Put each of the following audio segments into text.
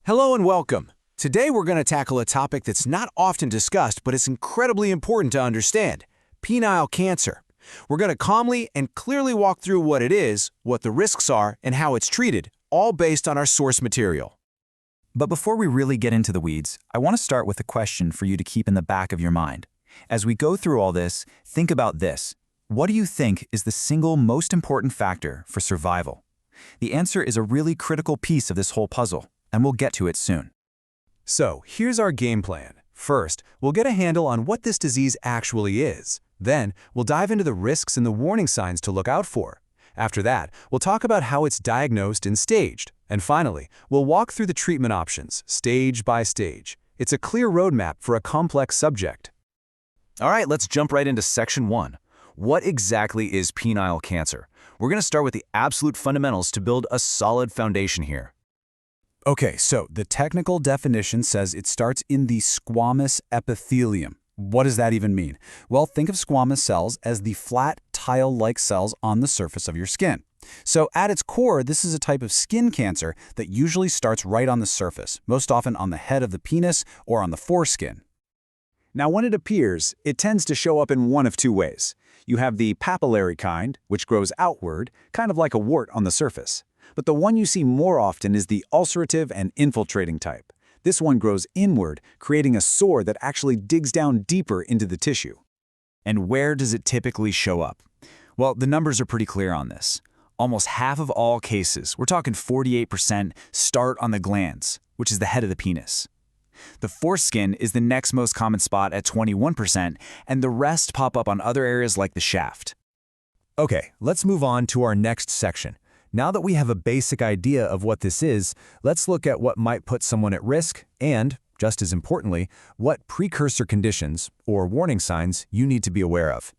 Hello and welcome. Today we're going to tackle a topic that's not often discussed, but it's incredibly important to understand: penile cancer. We're going to calmly and clearly walk through what it is, what the risks are, and how it's treated, all based on our source material. But before we really get into the weeds, I want to start with a question for you to keep in the back of your mind. As we go through all this, think about this. What do you think is the single most important factor for survival? The answer is a really critical piece of this whole puzzle, and we'll get to it soon. So, here's our game plan. First, we'll get a handle on what this disease actually is. Then, we'll dive into the risks and the warning signs to look out for. After that, we'll talk about how it's diagnosed and staged. And finally, we'll walk through the treatment options, stage by stage. It's a clear roadmap for a complex subject. All right, let's jump right into section 1. What exactly is penile cancer? We're going to start with the absolute fundamentals to build a solid foundation here. Okay, so the technical definition says it starts in the squamous epithelium. What does that even mean? Well, think of squamous cells as the flat, tile-like cells on the surface of your skin. So at its core, this is a type of skin cancer that usually starts right on the surface, most often on the head of the penis or on the foreskin. Now, when it appears, it tends to show up in one of two ways. You have the papillary kind, which grows outward, kind of like a wart on the surface. But the one you see more often is the ulcerative and infiltrating type. This one grows inward, creating a sore that actually digs down deeper into the tissue. And where does it typically show up? Well, the numbers are pretty clear on this. Almost half of all cases, we're talking 48%, start on the glans, which is the head of the penis. The foreskin is the next most common spot at 21%, and the rest pop up on other areas like the shaft. Okay, let's move on to our next section. Now that we have a basic idea of what this is, let's look at what might put someone at risk and, just as importantly, what precursor conditions, or warning signs, you need to be aware of.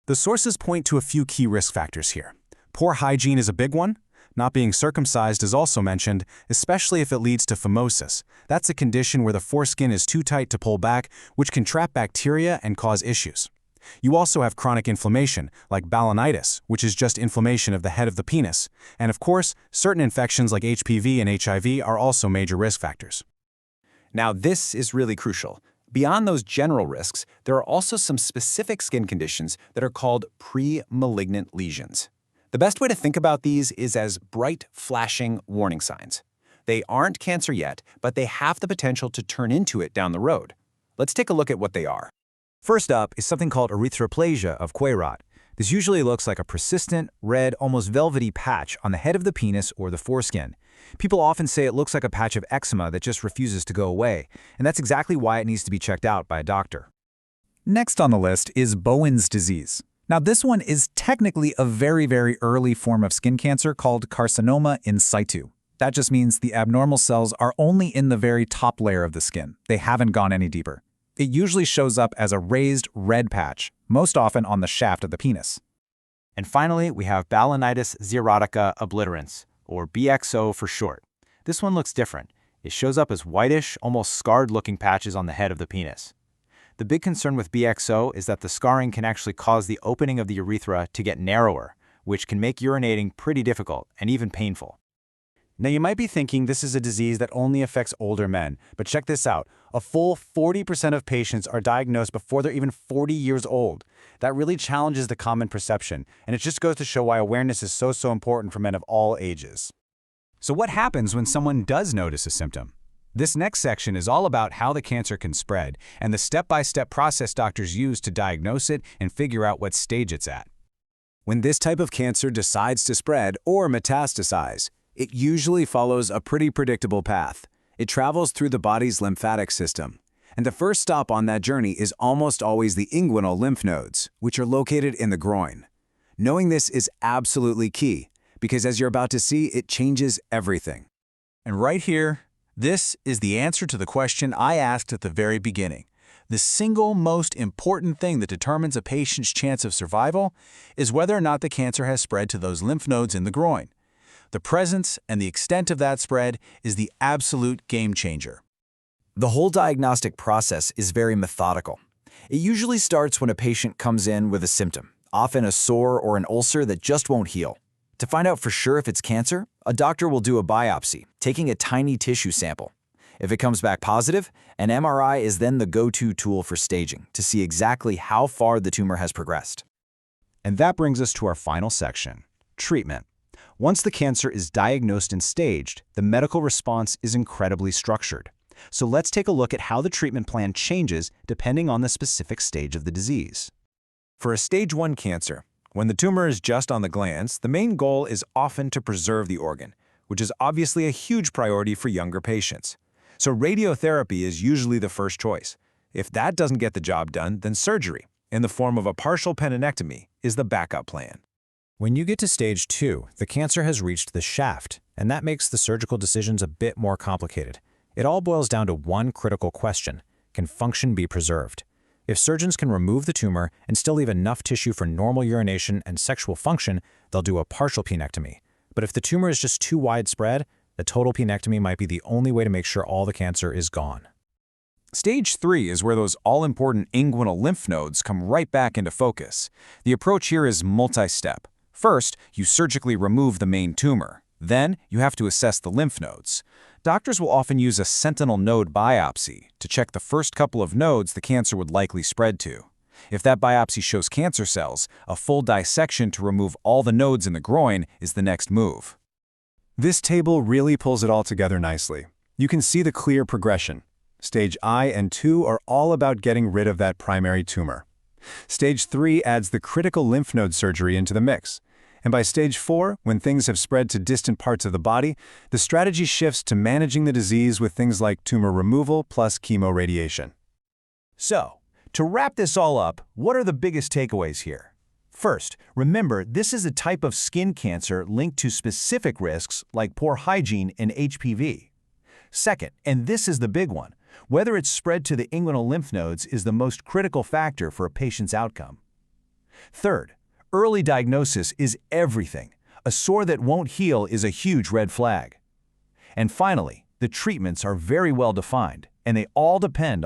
The sources point to a few key risk factors here. Poor hygiene is a big one. Not being circumcised is also mentioned, especially if it leads to phimosis. That's a condition where the foreskin is too tight to pull back, which can trap bacteria and cause issues. You also have chronic inflammation, like balanitis, which is just inflammation of the head of the penis. And of course, certain infections like HPV and HIV are also major risk factors. Now, this is really crucial. Beyond those general risks, there are also some specific skin conditions that are called pre-malignant lesions. The best way to think about these is as bright, flashing warning signs. They aren't cancer yet, but they have the potential to turn into it down the road. Let's take a look at what they are. First up is something called erythroplasia of Queyrat. This usually looks like a persistent, red, almost velvety patch on the head of the penis or the foreskin. People often say it looks like a patch of eczema that just refuses to go away, and that's exactly why it needs to be checked out by a doctor. Next on the list is Bowen's disease. Now, this one is technically a very early form of skin cancer called carcinoma in situ. That just means the abnormal cells are only in the very top layer of the skin. They haven't gone any deeper. It usually shows up as a raised red patch, most often on the shaft of the penis. And finally, we have balanitis xerotica obliterans, or BXO for short. This one looks different. It shows up as whitish, almost scarred-looking patches on the head of the penis. The big concern with BXO is that the scarring can actually cause the opening of the urethra to get narrower, which can make urinating pretty difficult and even painful. Now, you might be thinking this is a disease that only affects older men, but check this out. A full 40% of patients are diagnosed before they're even 40 years old. That really challenges the common perception, and it just goes to show why awareness is so important for men of all ages. So what happens when someone does notice a symptom? This next section is all about how the cancer can spread and the step-by-step process doctors use to diagnose it and figure out what stage it's at. When this type of cancer decides to spread or metastasize, it usually follows a pretty predictable path. It travels through the body's lymphatic system. And the first stop on that journey is almost always the inguinal lymph nodes, which are located in the groin. Knowing this is absolutely key, because as you're about to see, it changes everything. And right here, this is the answer to the question I asked at the very beginning. The single most important thing that determines a patient's chance of survival is whether or not the cancer has spread to those lymph nodes in the groin. The presence and the extent of that spread is the absolute game changer. The whole diagnostic process is very methodical. It usually starts when a patient comes in with a symptom, often a sore or an ulcer that just won't heal. To find out for sure if it's cancer, a doctor will do a biopsy, taking a tiny tissue sample. If it comes back positive, an MRI is then the go-to tool for staging to see exactly how far the tumor has progressed. And that brings us to our final section, treatment. Once the cancer is diagnosed and staged, the medical response is incredibly structured. So let's take a look at how the treatment plan changes depending on the specific stage of the disease. For a stage 1 cancer, when the tumor is just on the glands, the main goal is often to preserve the organ, which is obviously a huge priority for younger patients. So radiotherapy is usually the first choice. If that doesn't get the job done, then surgery, in the form of a partial penilectomy, is the backup plan. When you get to stage 2, the cancer has reached the shaft, and that makes the surgical decisions a bit more complicated. It all boils down to one critical question: can function be preserved? If surgeons can remove the tumor and still leave enough tissue for normal urination and sexual function, they'll do a partial penectomy. But if the tumor is just too widespread, the total penectomy might be the only way to make sure all the cancer is gone. Stage 3 is where those all-important inguinal lymph nodes come right back into focus. The approach here is multi-step. First, you surgically remove the main tumor. Then, you have to assess the lymph nodes. Doctors will often use a sentinel node biopsy to check the first couple of nodes the cancer would likely spread to. If that biopsy shows cancer cells, a full dissection to remove all the nodes in the groin is the next move. This table really pulls it all together nicely. You can see the clear progression. Stage I and II are all about getting rid of that primary tumor. Stage 3 adds the critical lymph node surgery into the mix. And by stage 4, when things have spread to distant parts of the body, the strategy shifts to managing the disease with things like tumor removal plus chemoradiation. So, to wrap this all up, what are the biggest takeaways here? First, remember this is a type of skin cancer linked to specific risks like poor hygiene and HPV. Second, and this is the big one, whether it's spread to the inguinal lymph nodes is the most critical factor for a patient's outcome. Third, early diagnosis is everything. A sore that won't heal is a huge red flag. And finally, the treatments are very well defined, and they all depend on